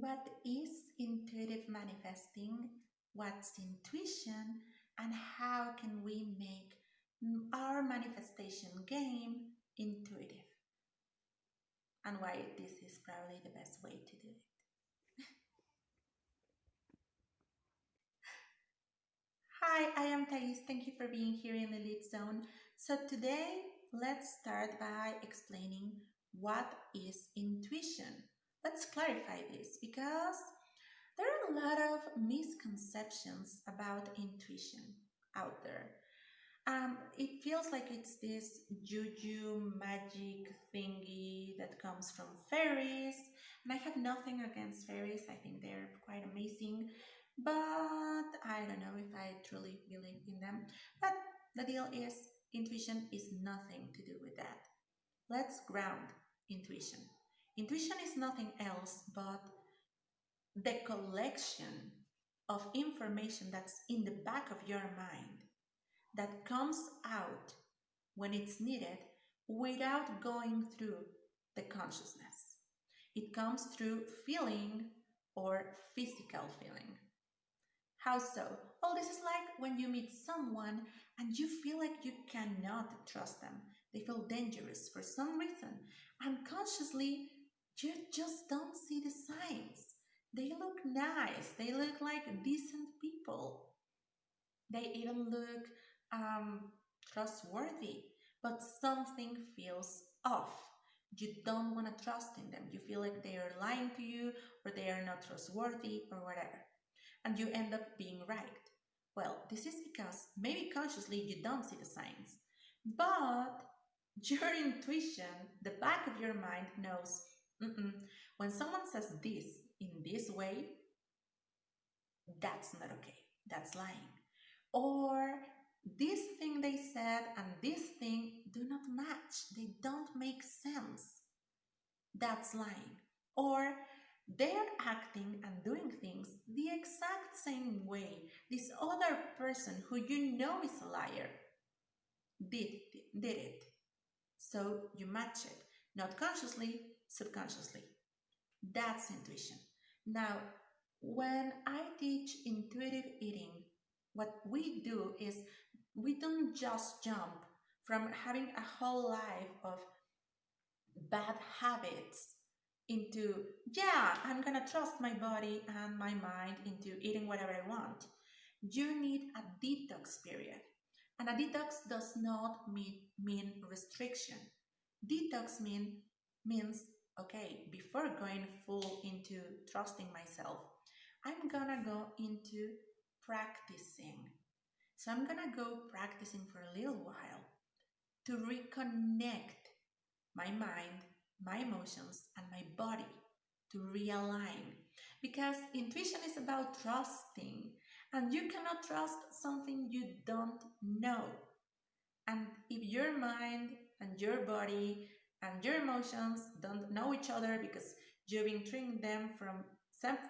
What is intuitive manifesting? What's intuition? And how can we make our manifestation game intuitive? And why this is probably the best way to do it. Hi, I am Thais. Thank you for being here in the lead zone. So today, let's start by explaining what is intuition. Let's clarify this because there are a lot of misconceptions about intuition out there. It feels like it's this juju magic thingy that comes from fairies, and I have nothing against fairies. I think they're quite amazing, but I don't know if I truly believe in them. But the deal is, intuition is nothing to do with that. Let's ground intuition. Intuition is nothing else but the collection of information that's in the back of your mind that comes out when it's needed without going through the consciousness. It comes through feeling or physical feeling. How so? Well, this is like when you meet someone and you feel like you cannot trust them. They feel dangerous for some reason. Unconsciously, you just don't see the signs. They look nice, they look like decent people, they even look um, trustworthy, but something feels off. You don't want to trust in them. You feel like they are lying to you or they are not trustworthy or whatever. And you end up being right. Well, this is because maybe consciously you don't see the signs, but your intuition, the back of your mind knows, mm-mm, when someone says this in this way, that's not okay. That's lying. Or this thing they said and this thing do not match. They don't make sense. That's lying. Or they're acting and doing things the exact same way this other person who you know is a liar did, did it. So you match it, not consciously, subconsciously. That's intuition. Now, when I teach intuitive eating, what we do is we don't just jump from having a whole life of bad habits into, yeah, I'm gonna trust my body and my mind into eating whatever I want. You need a detox period. And a detox does not mean restriction. Detox means, okay, before going full into trusting myself, I'm gonna go into practicing. So I'm gonna go practicing for a little while to reconnect my mind, my emotions, and my body to realign. Because intuition is about trusting, and you cannot trust something you don't know. And if your mind and your body and your emotions don't know each other because you've been treating them from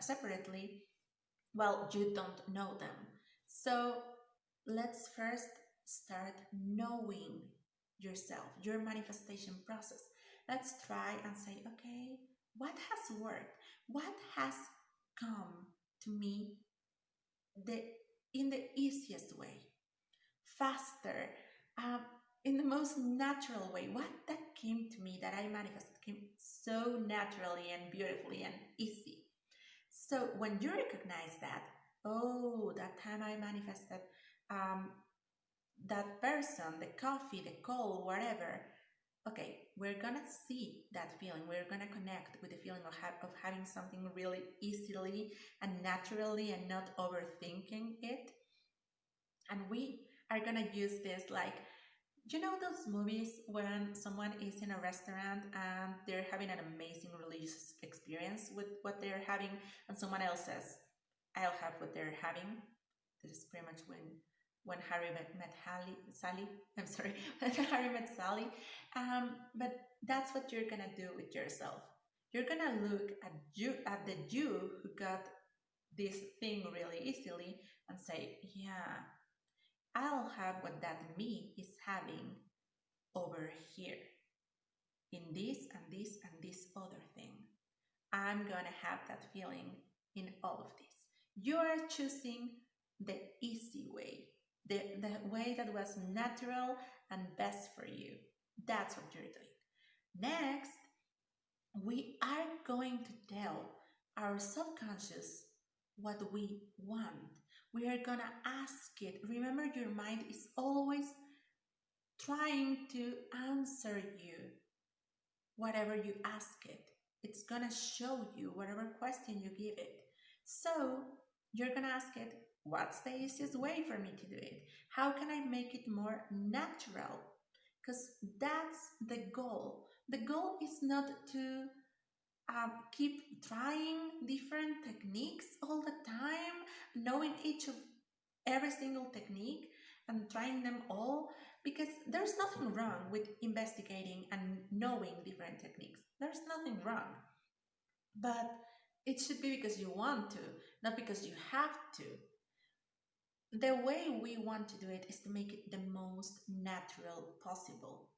separately, well, you don't know them. So let's first start knowing yourself, your manifestation process. Let's try and say, okay, what has worked? What has come to me the in the easiest way, faster, um, in the most natural way? What that came to me that I manifested came so naturally and beautifully and easy. So when you recognize that, oh, that time I manifested um, that person, the coffee, the call, whatever. Okay, we're gonna see that feeling. We're gonna connect with the feeling of having something really easily and naturally and not overthinking it. And we are gonna use this like, you know those movies when someone is in a restaurant and they're having an amazing religious experience with what they're having, and someone else says, I'll have what they're having. This is pretty much when Harry met Sally. I'm sorry, when Harry met Sally. But that's what you're gonna do with yourself. You're gonna look at the you who got this thing really easily and say, yeah, I'll have what that me is having over here in this and this and this other thing. I'm gonna have that feeling in all of this. You are choosing the easy way, the way that was natural and best for you. That's what you're doing. Next, we are going to tell our subconscious what we want. We are gonna ask it. Remember, your mind is always trying to answer you whatever you ask it. It's gonna show you whatever question you give it. So you're gonna ask it, what's the easiest way for me to do it? How can I make it more natural? Because that's the goal. The goal is not to keep trying different techniques all the time, knowing each of every single technique and trying them all, because there's nothing wrong with investigating and knowing different techniques. There's nothing wrong. But it should be because you want to, not because you have to. The way we want to do it is to make it the most natural possible.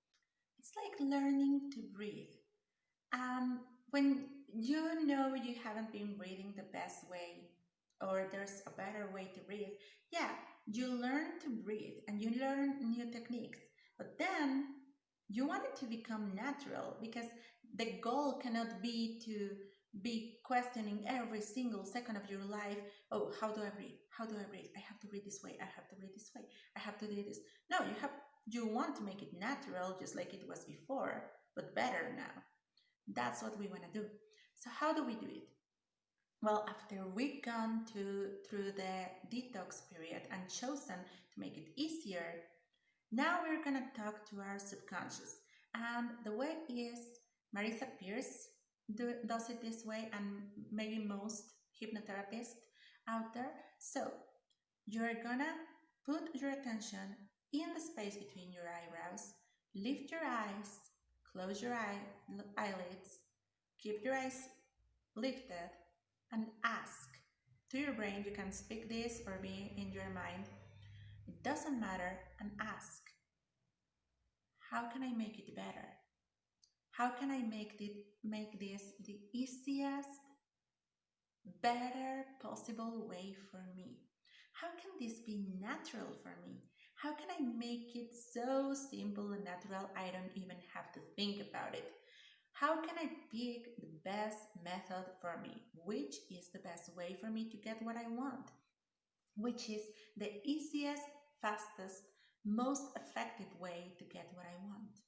It's like learning to breathe. When you know you haven't been breathing the best way, or there's a better way to breathe, yeah, you learn to breathe and you learn new techniques. But then you want it to become natural, because the goal cannot be to be questioning every single second of your life. Oh, how do I breathe? How do I breathe? I have to breathe this way. I have to breathe this way. I have to do this. No, you want to make it natural, just like it was before, but better now. That's what we want to do. So how do we do it? Well, after we've gone through the detox period and chosen to make it easier, now we're going to talk to our subconscious. And the way is, Marisa Peerce does it this way, and maybe most hypnotherapists out there. So you're going to put your attention in the space between your eyebrows, lift your eyes, close your eyelids, keep your eyes lifted, and ask to your brain. You can speak this or be in your mind. It doesn't matter. And ask, how can I make it better? How can I make this the easiest, better possible way for me? How can this be natural for me? How can I make it so simple and natural I don't even have to think about it? How can I pick the best method for me? Which is the best way for me to get what I want? Which is the easiest, fastest, most effective way to get what I want?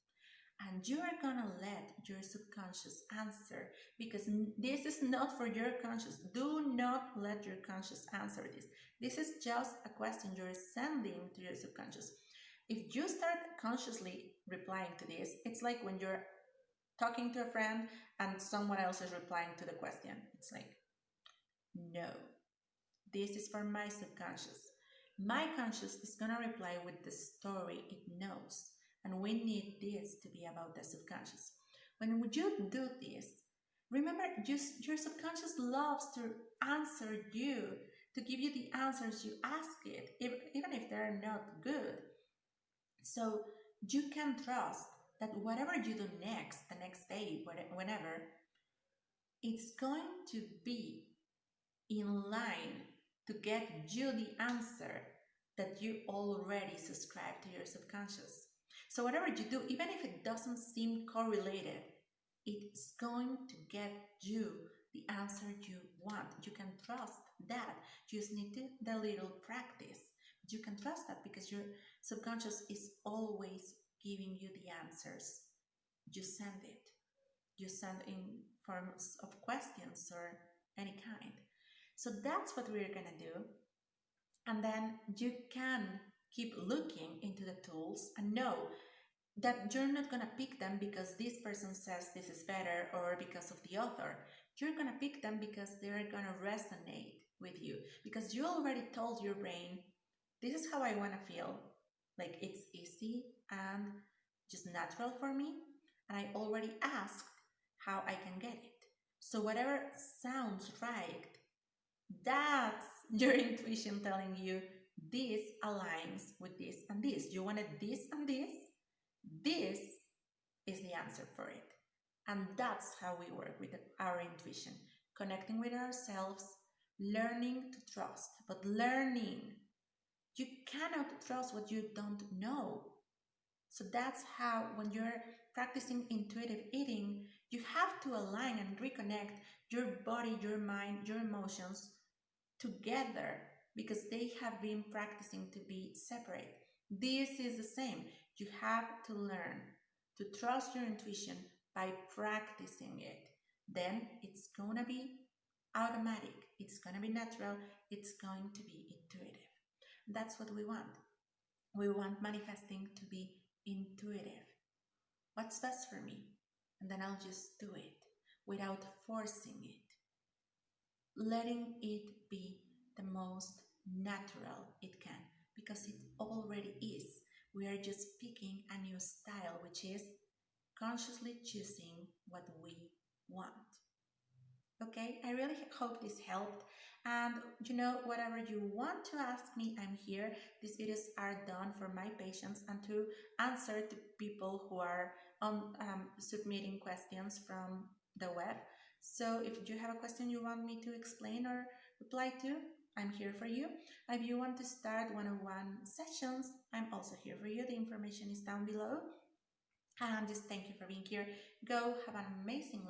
And you are gonna let your subconscious answer, because this is not for your conscious. Do not let your conscious answer this. This is just a question you're sending to your subconscious. If you start consciously replying to this, it's like when you're talking to a friend and someone else is replying to the question. It's like, no, this is for my subconscious. My conscious is going to reply with the story it knows. And we need this to be about the subconscious. When you do this, remember, your subconscious loves to answer you, to give you the answers you ask it, even if they're not good. So you can trust that whatever you do next, the next day, whenever, it's going to be in line to get you the answer that you already subscribe to your subconscious. So whatever you do, even if it doesn't seem correlated, it's going to get you the answer you want. You can trust that. You just need the little practice. You can trust that because your subconscious is always giving you the answers. You send it. You send in forms of questions or any kind. So that's what we're gonna do. And then you can keep looking into the tools and know that you're not gonna pick them because this person says this is better or because of the author. You're gonna pick them because they're gonna resonate with you, because you already told your brain, this is how I wanna feel. Like, it's easy and just natural for me. And I already asked how I can get it. So whatever sounds right, that's your intuition telling you this aligns with this and this. You wanted this and this. This is the answer for it. And that's how we work with our intuition. connecting with ourselves, learning to trust. But learning, you cannot trust what you don't know. So that's how, when you're practicing intuitive eating, you have to align and reconnect your body, your mind, your emotions together because they have been practicing to be separate. This is the same. You have to learn to trust your intuition by practicing it. Then it's going to be automatic, it's going to be natural, it's going to be intuitive. That's what we want. We want manifesting to be intuitive. What's best for me? And then I'll just do it without forcing it, letting it be the most natural it can, because it already is. We are just picking a new style, which is consciously choosing what we want. Okay, I really hope this helped. And whatever you want to ask me, I'm here. These videos are done for my patients and to answer to people who are submitting questions from the web. So if you have a question you want me to explain or reply to, I'm here for you. If you want to start one-on-one sessions, I'm also here for you. The information is down below. And just thank you for being here. Go have an amazing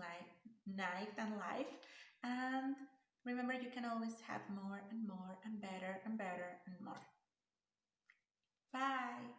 night and life. And remember, you can always have more and more and better and better and more. Bye.